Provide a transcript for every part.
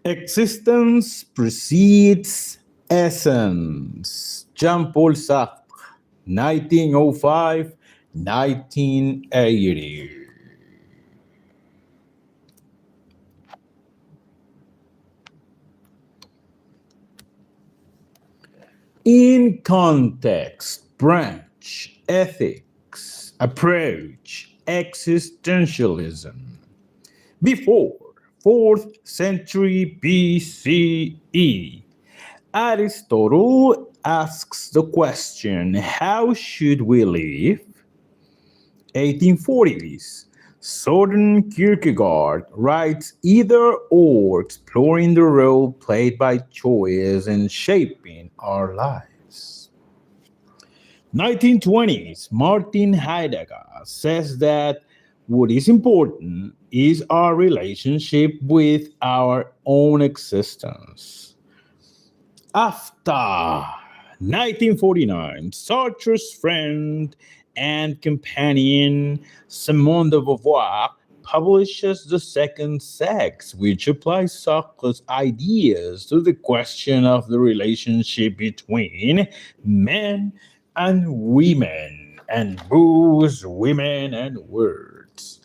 Existence precedes essence. Jean-Paul Sartre, 1905, 1980. In context, branch, ethics, approach, existentialism. Before 4th century BCE, Aristotle asks the question, how should we live? 1840s, Søren Kierkegaard writes either or, exploring the role played by choice in shaping our lives. 1920s, Martin Heidegger says that what is important is our relationship with our own existence. After 1949, Sartre's friend and companion Simone de Beauvoir publishes The Second Sex, which applies Sartre's ideas to the question of the relationship between men and women, and booze, women, and words.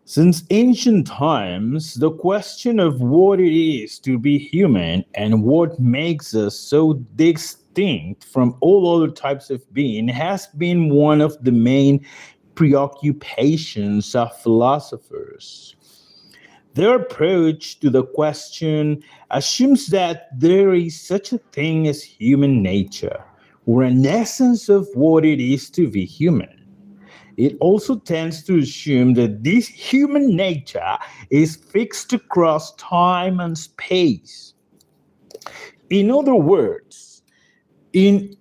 Since ancient times, the question of what it is to be human and what makes us so distinct from all other types of being has been one of the main preoccupations of philosophers. Their approach to the question assumes that there is such a thing as human nature, or an essence of what it is to be human. It also tends to assume that this human nature is fixed across time and space. In other words, it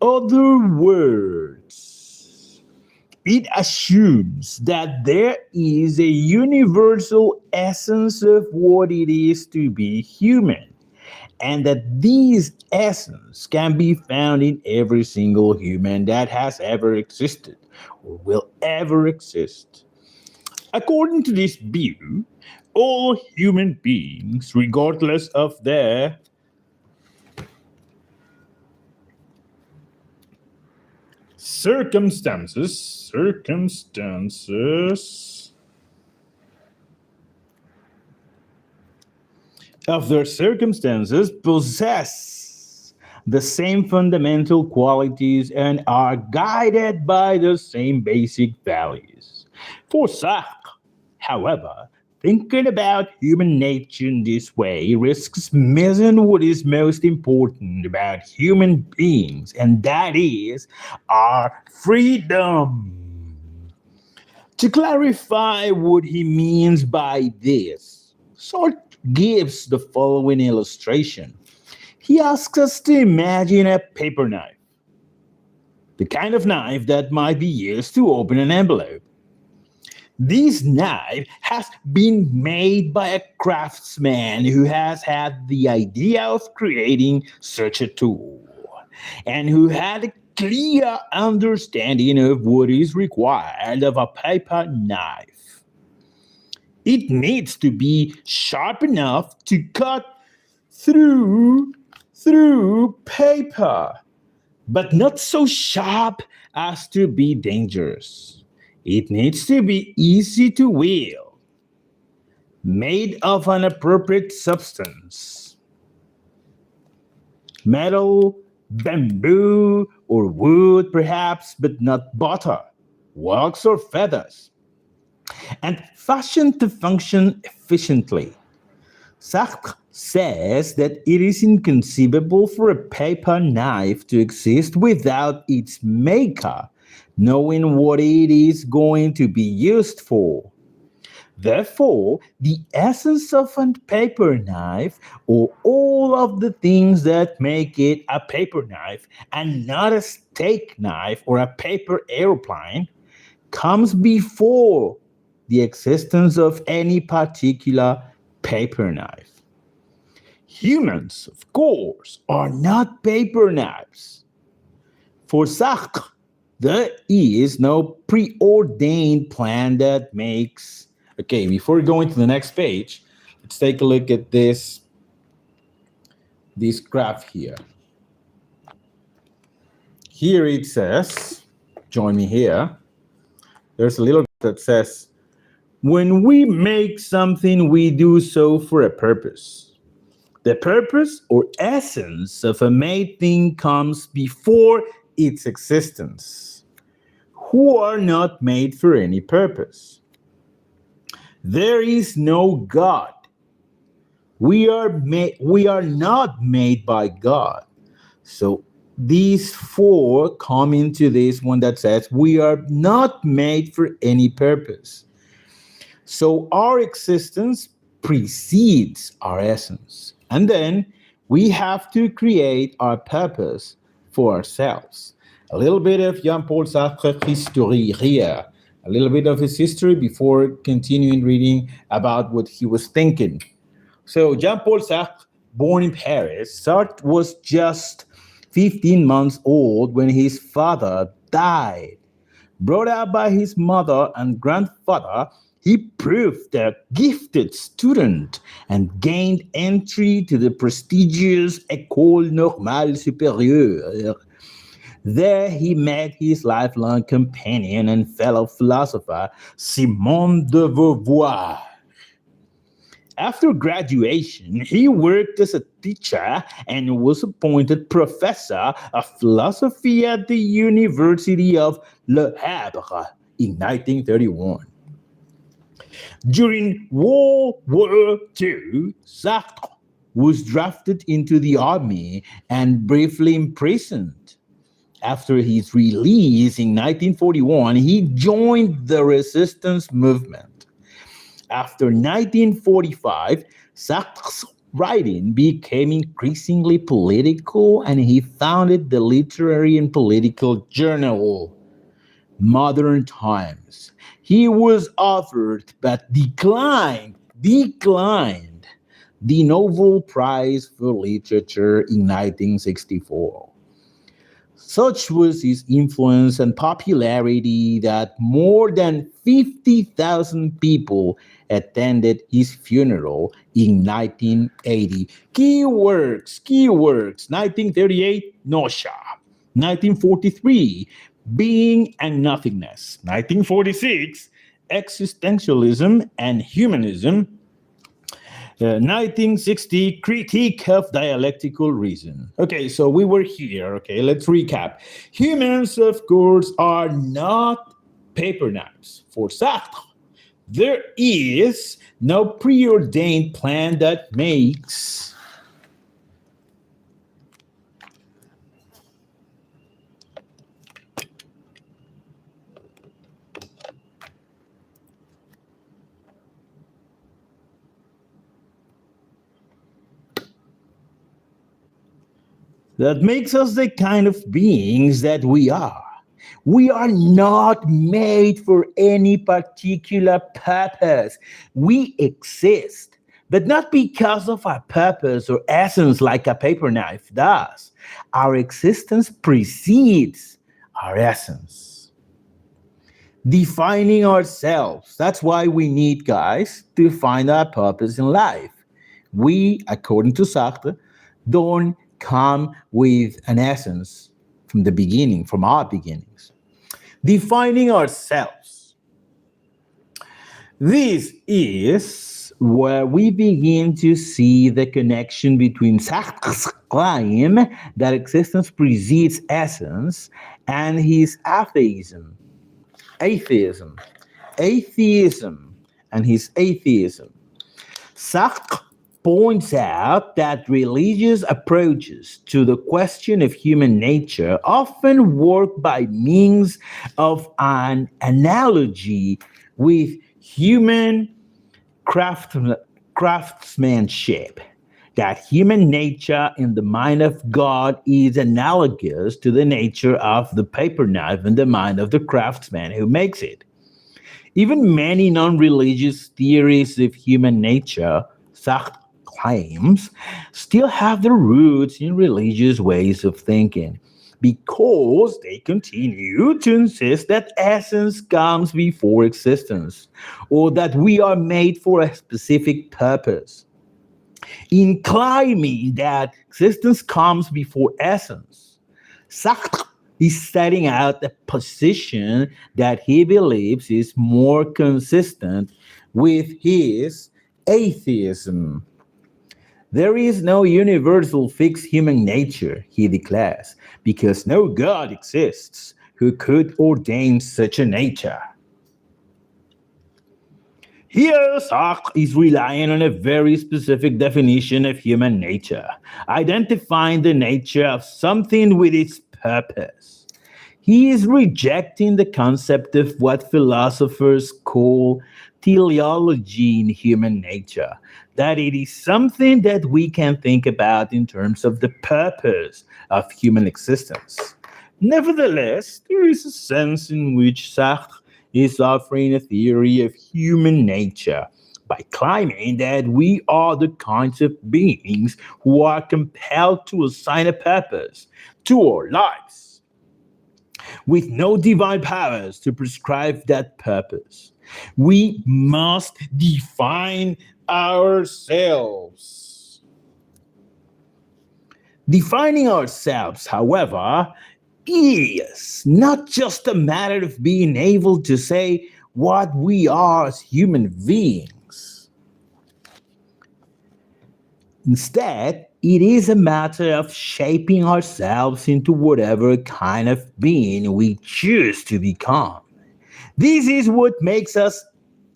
assumes that there is a universal essence of what it is to be human, and that this essence can be found in every single human that has ever existed or will ever exist. According to this view, all human beings, regardless of their circumstances possess the same fundamental qualities and are guided by the same basic values. For Sartre, however, thinking about human nature in this way risks missing what is most important about human beings, and that is our freedom. To clarify what he means by this, Sartre gives the following illustration. He asks us to imagine a paper knife, the kind of knife that might be used to open an envelope. This knife has been made by a craftsman who has had the idea of creating such a tool and who had a clear understanding of what is required of a paper knife. It needs to be sharp enough to cut through paper, but not so sharp as to be dangerous. It needs to be easy to wield, made of an appropriate substance, metal, bamboo, or wood perhaps, but not butter, wax, or feathers, and fashioned to function efficiently. Sartre says that it is inconceivable for a paper knife to exist without its maker knowing what it is going to be used for. Therefore, the essence of a paper knife, or all of the things that make it a paper knife and not a steak knife or a paper airplane, comes before the existence of any particular paper knife. Humans, of course, are not paper knives. For Sartre, there is no preordained plan that makes. Okay, before going to the next page, Let's take a look at this graph here. Here it says, join me here. There's a little that says, when we make something, we do so for a purpose. The purpose or essence of a made thing comes before its existence, who are not made for any purpose. There is no God. We are not made by God. So these four come into this one that says we are not made for any purpose. So our existence precedes our essence. And then we have to create our purpose for ourselves. A little bit of Jean-Paul Sartre history here. A little bit of his history before continuing reading about what he was thinking. So Jean-Paul Sartre, born in Paris, Sartre was just 15 months old when his father died. Brought up by his mother and grandfather, he proved a gifted student and gained entry to the prestigious École Normale Supérieure. There he met his lifelong companion and fellow philosopher, Simone de Beauvoir. After graduation, he worked as a teacher and was appointed professor of philosophy at the University of Le Havre in 1931. During World War II, Sartre was drafted into the army and briefly imprisoned. After his release in 1941, he joined the resistance movement. After 1945, Sartre's writing became increasingly political, and he founded the literary and political journal Modern Times. He was offered but declined the Nobel Prize for Literature in 1964. Such was his influence and popularity that more than 50,000 people attended his funeral in 1980. Keywords, 1938, nausea. 1943, being and nothingness. 1946, existentialism and humanism. 1960, critique of dialectical reason. Okay, so we were here. Okay, let's recap. Humans, of course, are not paper knives. For Sartre, there is no preordained plan that makes us the kind of beings that we are. We are not made for any particular purpose. We exist, but not because of our purpose or essence like a paper knife does. Our existence precedes our essence. Defining ourselves. That's why we need, guys, to find our purpose in life. We, according to Sartre, don't come with an essence from the beginning, from our beginnings. Defining ourselves. This is where we begin to see the connection between Sartre's claim that existence precedes essence and his atheism, and his atheism. Sartre points out that religious approaches to the question of human nature often work by means of an analogy with human craftsmanship, that human nature in the mind of God is analogous to the nature of the paper knife in the mind of the craftsman who makes it. Even many non-religious theories of human nature, Sartre claims, still have their roots in religious ways of thinking. because they continue to insist that essence comes before existence, or that we are made for a specific purpose. In claiming that existence comes before essence, Sartre is setting out a position that he believes is more consistent with his atheism. There is no universal fixed human nature, he declares, because no God exists who could ordain such a nature. Here, Sartre is relying on a very specific definition of human nature, identifying the nature of something with its purpose. He is rejecting the concept of what philosophers call teleology in human nature, that it is something that we can think about in terms of the purpose of human existence. Nevertheless, there is a sense in which Sartre is offering a theory of human nature by claiming that we are the kinds of beings who are compelled to assign a purpose to our lives, with no divine powers to prescribe that purpose. We must define ourselves. Defining ourselves, however, is not just a matter of being able to say what we are as human beings. Instead, it is a matter of shaping ourselves into whatever kind of being we choose to become. This is what makes us,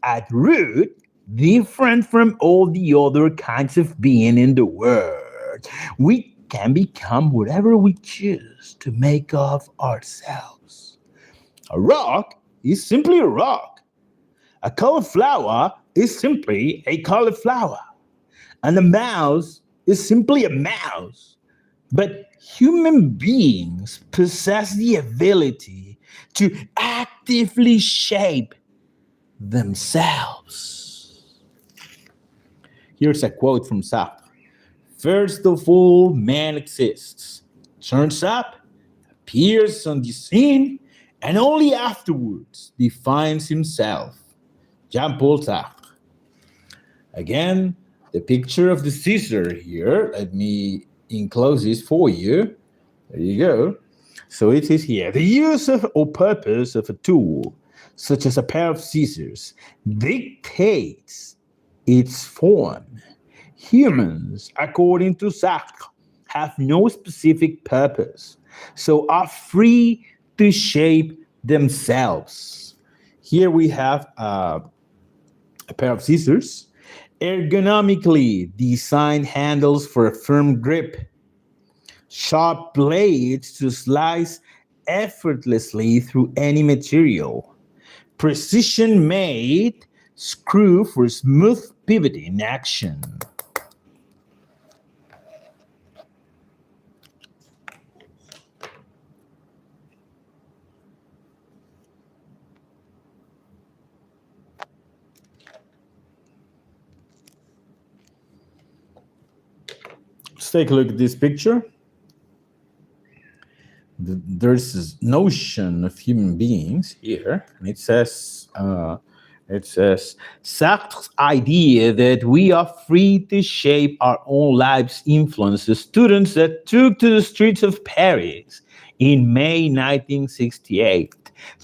at root, different from all the other kinds of being in the world. We can become whatever we choose to make of ourselves. A rock is simply a rock. A cauliflower is simply a cauliflower. And a mouse is simply a mouse. But human beings possess the ability to actively shape themselves. Here's a quote from Sartre. First of all, man exists, turns up, appears on the scene, and only afterwards defines himself. Jean-Paul Sartre. Again, the picture of the Caesar here. Let me enclose this for you. There you go. So it is here. The use of or purpose of a tool, such as a pair of scissors, dictates its form. Humans, according to Sartre, have no specific purpose, so are free to shape themselves. Here we have a pair of scissors, ergonomically designed handles for a firm grip, sharp blades to slice effortlessly through any material, precision-made screw for smooth pivoting action. Let's take a look at this picture. There's this notion of human beings here, and it says Sartre's idea that we are free to shape our own lives influences students that took to the streets of Paris in May 1968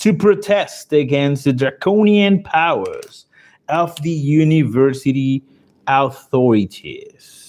to protest against the draconian powers of the university authorities.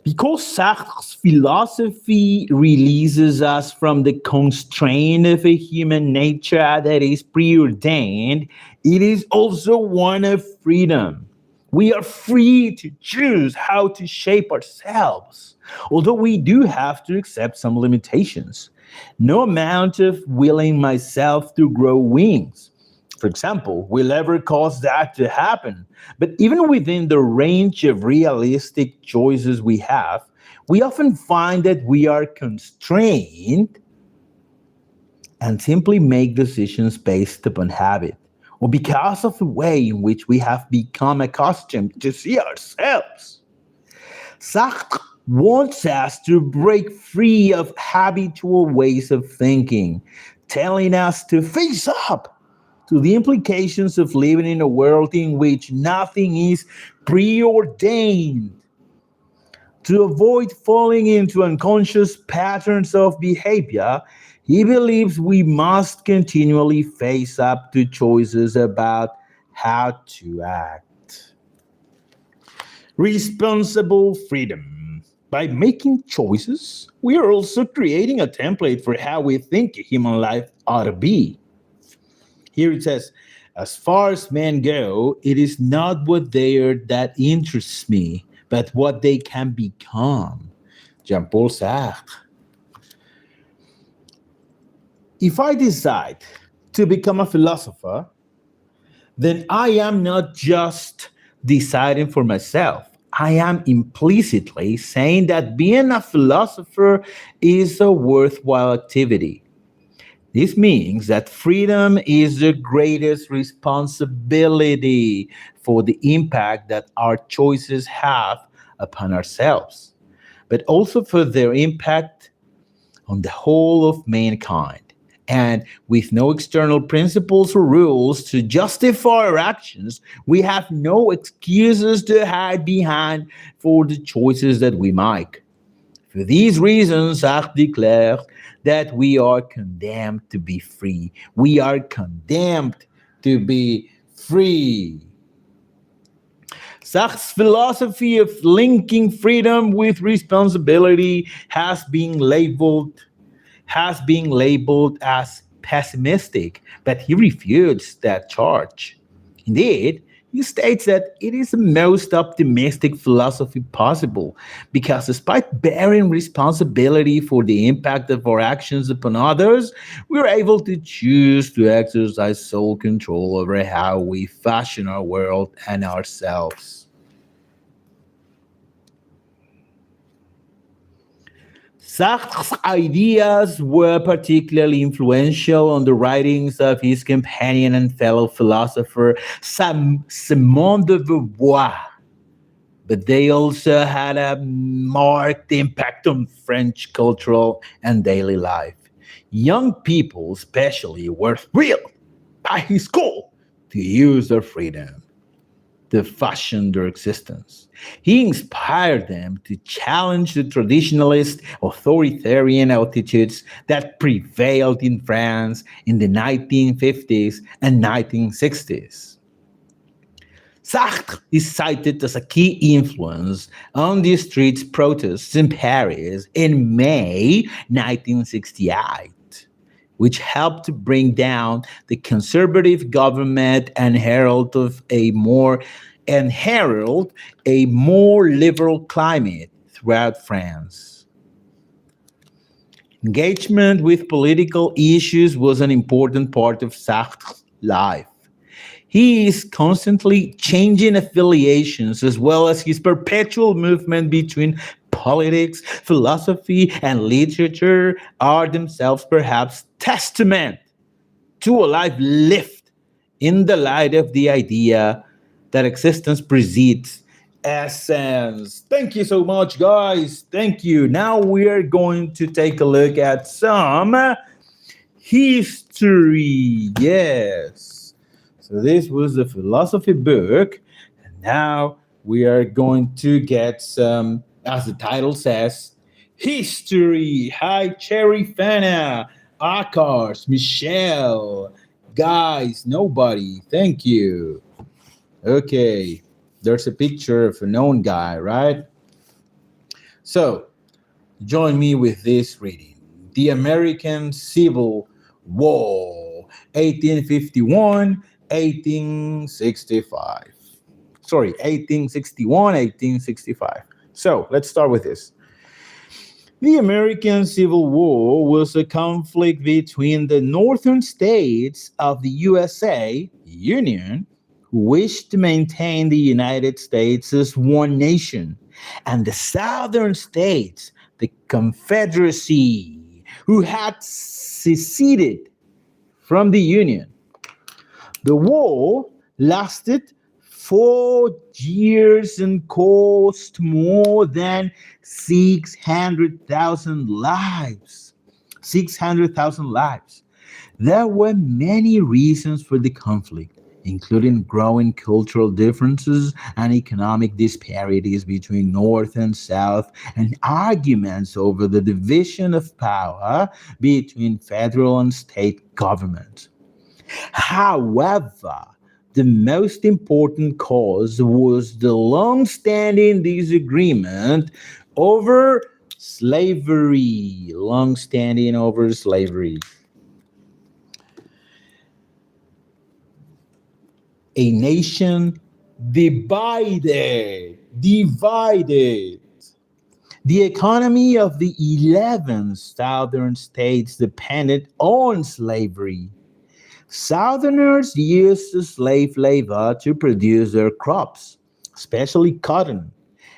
Because Sartre's philosophy releases us from the constraint of a human nature that is preordained, it is also one of freedom. We are free to choose how to shape ourselves, although we do have to accept some limitations. No amount of willing myself to grow wings, for example, will ever cause that to happen. But even within the range of realistic choices we have, we often find that we are constrained and simply make decisions based upon habit or because of the way in which we have become accustomed to see ourselves. Sartre wants us to break free of habitual ways of thinking, telling us to face up to the implications of living in a world in which nothing is preordained. To avoid falling into unconscious patterns of behavior, he believes we must continually face up to choices about how to act. Responsible freedom. By making choices, we are also creating a template for how we think human life ought to be. Here it says, as far as men go, it is not what they are that interests me, but what they can become. Jean Paul Sartre. If I decide to become a philosopher, then I am not just deciding for myself. I am implicitly saying that being a philosopher is a worthwhile activity. This means that freedom is the greatest responsibility for the impact that our choices have upon ourselves, but also for their impact on the whole of mankind. And with no external principles or rules to justify our actions, we have no excuses to hide behind for the choices that we make. For these reasons, Sartre declares that we are condemned to be free. We are condemned to be free. Sartre's philosophy of linking freedom with responsibility has been labeled as pessimistic, but he refutes that charge. Indeed, he states that it is the most optimistic philosophy possible because, despite bearing responsibility for the impact of our actions upon others, we are able to choose to exercise sole control over how we fashion our world and ourselves. Sartre's ideas were particularly influential on the writings of his companion and fellow philosopher Simone de Beauvoir, but they also had a marked impact on French cultural and daily life. Young people, especially, were thrilled by his call to use their freedom to fashion their existence. He inspired them to challenge the traditionalist authoritarian attitudes that prevailed in France in the 1950s and 1960s. Sartre is cited as a key influence on the street protests in Paris in May 1968, which helped to bring down the conservative government and herald a more liberal climate throughout France. Engagement with political issues was an important part of Sartre's life. He is constantly changing affiliations as well as his perpetual movement between politics, philosophy, and literature are themselves perhaps testament to a life lived in the light of the idea that existence precedes essence. Thank you so much, guys. Thank you. Now we are going to take a look at some history. Yes. So this was the philosophy book. And now we are going to get some, as the title says, history. Hi, Cherry Fana, Akars, Michelle. Guys, nobody. Thank you. Okay. There's a picture of a known guy, right? So, join me with this reading. The American Civil War, 1851, 1865. Sorry, 1861, 1865. So, let's start with this. The American Civil War was a conflict between the northern states of the USA Union, who wished to maintain the United States as one nation, and the southern states, the Confederacy, who had seceded from the Union. The war lasted 4 years and cost more than 600,000 lives. 600,000 lives. There were many reasons for the conflict, including growing cultural differences and economic disparities between North and South, and arguments over the division of power between federal and state governments. However, the most important cause was the long standing disagreement over slavery. Long standing over slavery. A nation divided. Divided. The economy of the 11 southern states depended on slavery. Southerners used slave labor to produce their crops, especially cotton,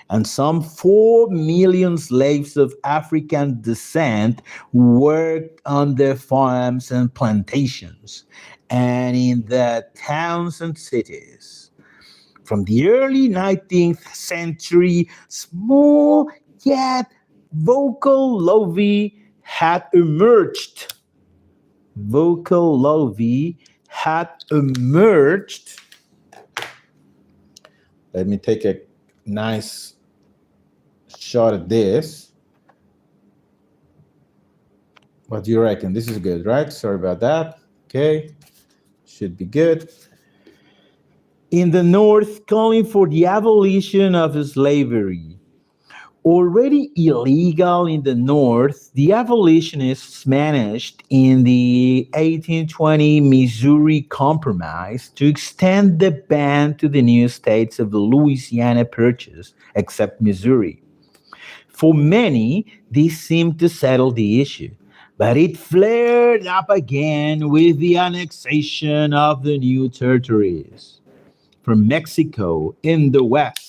and some 4 million slaves of African descent worked on their farms and plantations and in the towns and cities. From the early 19th century, small yet vocal lobby had emerged. Vocal lobby had emerged. Let me take a nice shot at this. What do you reckon? This is good, right? Sorry about that. Okay, should be good. In the North, calling for the abolition of slavery. Already illegal in the North, the abolitionists managed in the 1820 Missouri Compromise to extend the ban to the new states of the Louisiana Purchase, except Missouri. For many, this seemed to settle the issue, but it flared up again with the annexation of the new territories from Mexico in the West.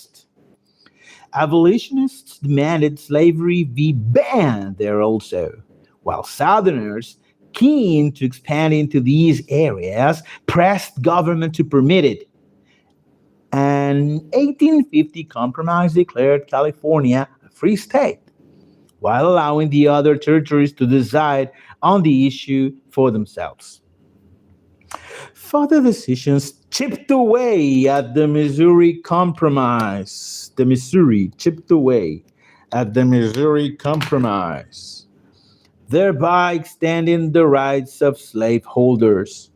Abolitionists demanded slavery be banned there also, while Southerners, keen to expand into these areas, pressed government to permit it. An 1850 compromise declared California a free state, while allowing the other territories to decide on the issue for themselves. Further decisions chipped away at the Missouri Compromise. The Missouri chipped away at the Missouri Compromise, thereby extending the rights of slaveholders.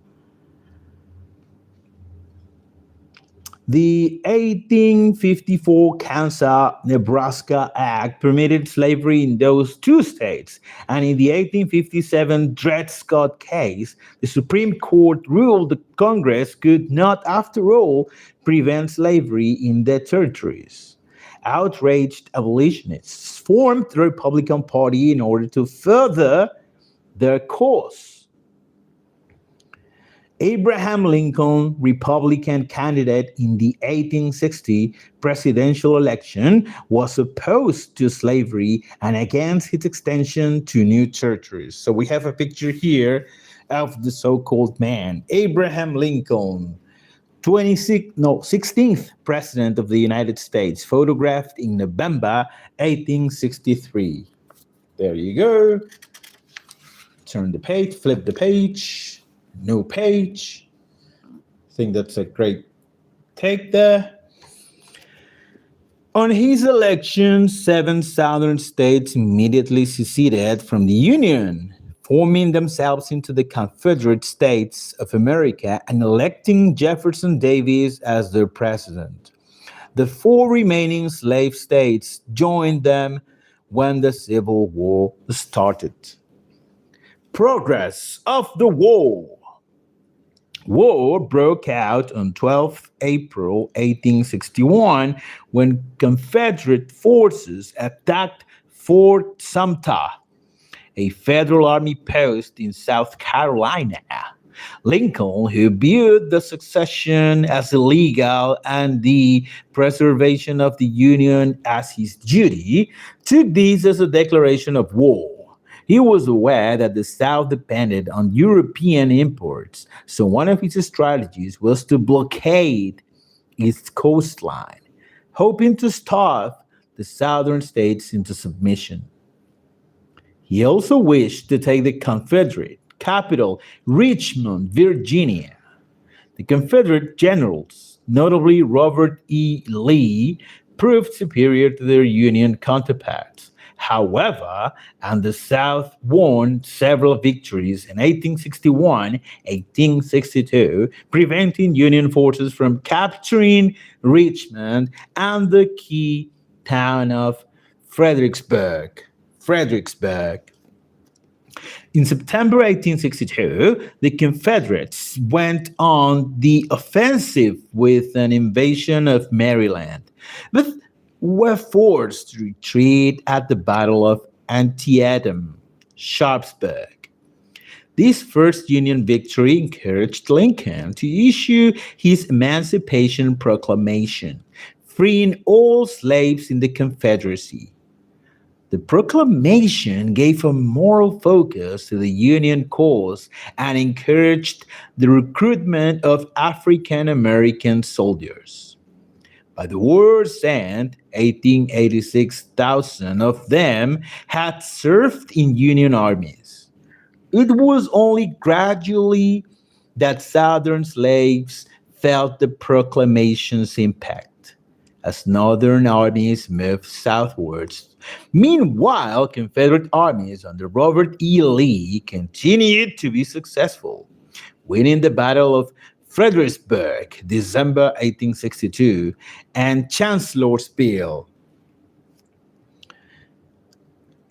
The 1854 Kansas-Nebraska Act permitted slavery in those two states, and in the 1857 Dred Scott case, the Supreme Court ruled that Congress could not, after all, prevent slavery in their territories. Outraged abolitionists formed the Republican Party in order to further their cause. Abraham Lincoln, Republican candidate in the 1860 presidential election, was opposed to slavery and against its extension to new territories. So we have a picture here of the so-called man, Abraham Lincoln, 16th president of the United States, photographed in November 1863. There you go. Turn the page, flip the page. New page. I think that's a great take there. On his election, 7 southern states immediately seceded from the Union, forming themselves into the Confederate States of America and electing Jefferson Davis as their president. The 4 remaining slave states joined them when the Civil War started. Progress of the war. War broke out on 12 April 1861 when Confederate forces attacked Fort Sumter, a federal army post in South Carolina. Lincoln, who viewed the secession as illegal and the preservation of the Union as his duty, took this as a declaration of war. He was aware that the South depended on European imports, so one of his strategies was to blockade its coastline, hoping to starve the southern states into submission. He also wished to take the Confederate capital, Richmond, Virginia. The Confederate generals, notably Robert E. Lee, proved superior to their Union counterparts. However, and the South won several victories in 1861, 1862, preventing Union forces from capturing Richmond and the key town of Fredericksburg. Fredericksburg. In September 1862, the Confederates went on the offensive with an invasion of Maryland, but were forced to retreat at the Battle of Antietam, Sharpsburg. This first Union victory encouraged Lincoln to issue his Emancipation Proclamation, freeing all slaves in the Confederacy. The proclamation gave a moral focus to the Union cause and encouraged the recruitment of African American soldiers. By the war's end, 1886,000 of them had served in Union armies. It was only gradually that Southern slaves felt the proclamation's impact as Northern armies moved southwards. Meanwhile, Confederate armies under Robert E. Lee continued to be successful, winning the Battle of Fredericksburg, December 1862, and Chancellorsville,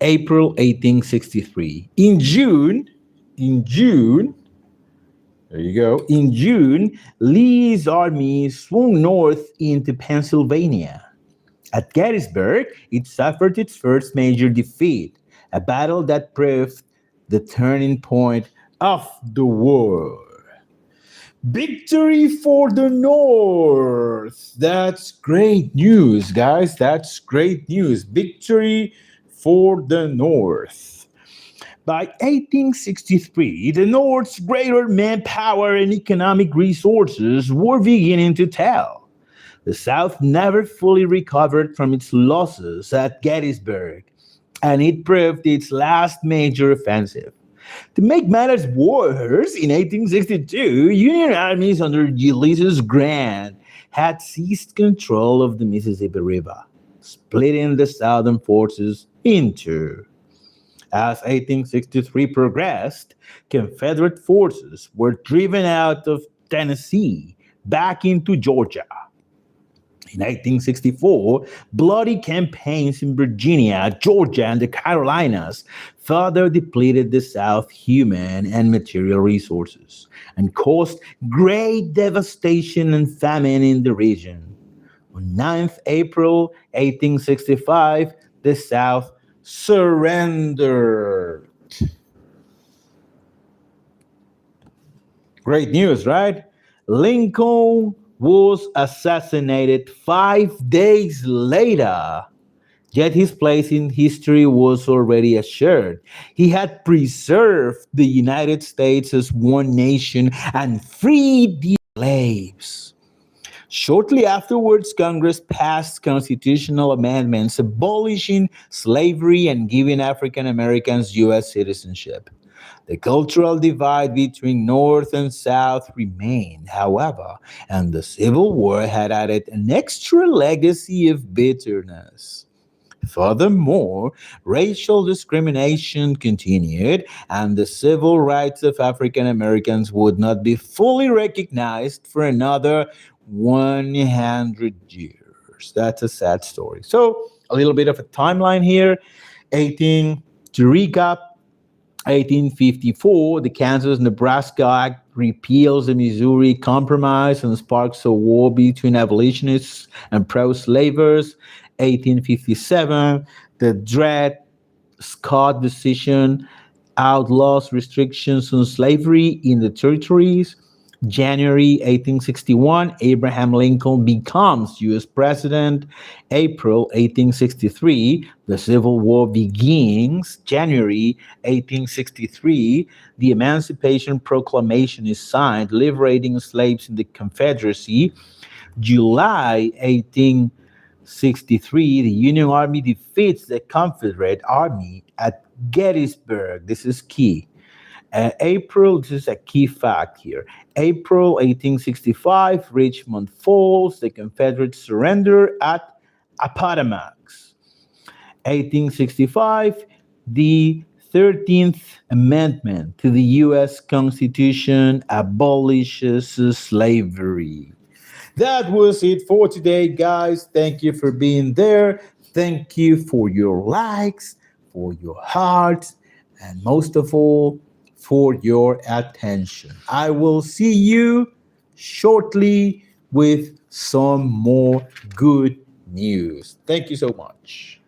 April 1863. In June, Lee's army swung north into Pennsylvania. At Gettysburg, it suffered its first major defeat, a battle that proved the turning point of the war. Victory for the North. That's great news, guys. That's great news. Victory for the North. By 1863, the North's greater manpower and economic resources were beginning to tell. The South never fully recovered from its losses at Gettysburg, and it proved its last major offensive. To make matters worse, in 1862, Union armies under Ulysses Grant had seized control of the Mississippi River, splitting the Southern forces in two. As 1863 progressed, Confederate forces were driven out of Tennessee back into Georgia. In 1864, bloody campaigns in Virginia, Georgia, and the Carolinas further depleted the South's human and material resources and caused great devastation and famine in the region. On 9th April 1865, the South surrendered. Great news, right? Lincoln was assassinated 5 days later, yet his place in history was already assured. He had preserved the United States as one nation and freed the slaves. Shortly afterwards, Congress passed constitutional amendments abolishing slavery and giving African Americans U.S. citizenship. The cultural divide between North and South remained, however, and the Civil War had added an extra legacy of bitterness. Furthermore, racial discrimination continued, and the civil rights of African Americans would not be fully recognized for another 100 years. That's a sad story. So, a little bit of a timeline here. 18, to recap, 1854, the Kansas-Nebraska Act repeals the Missouri Compromise and sparks a war between abolitionists and pro-slavers. 1857, the Dred Scott decision outlaws restrictions on slavery in the territories. January 1861, Abraham Lincoln becomes U.S. President. April 1863, the Civil War begins. January 1863, the Emancipation Proclamation is signed, liberating slaves in the Confederacy. July 1863, the Union Army defeats the Confederate Army at Gettysburg. This is key. April, this is a key fact here. April 1865, Richmond falls. The Confederates surrender at Appomattox. 1865, the 13th Amendment to the U.S. Constitution abolishes slavery. That was it for today, guys. Thank you for being there. Thank you for your likes, for your hearts, and most of all, for your attention. I will see you shortly with some more good news. Thank you so much.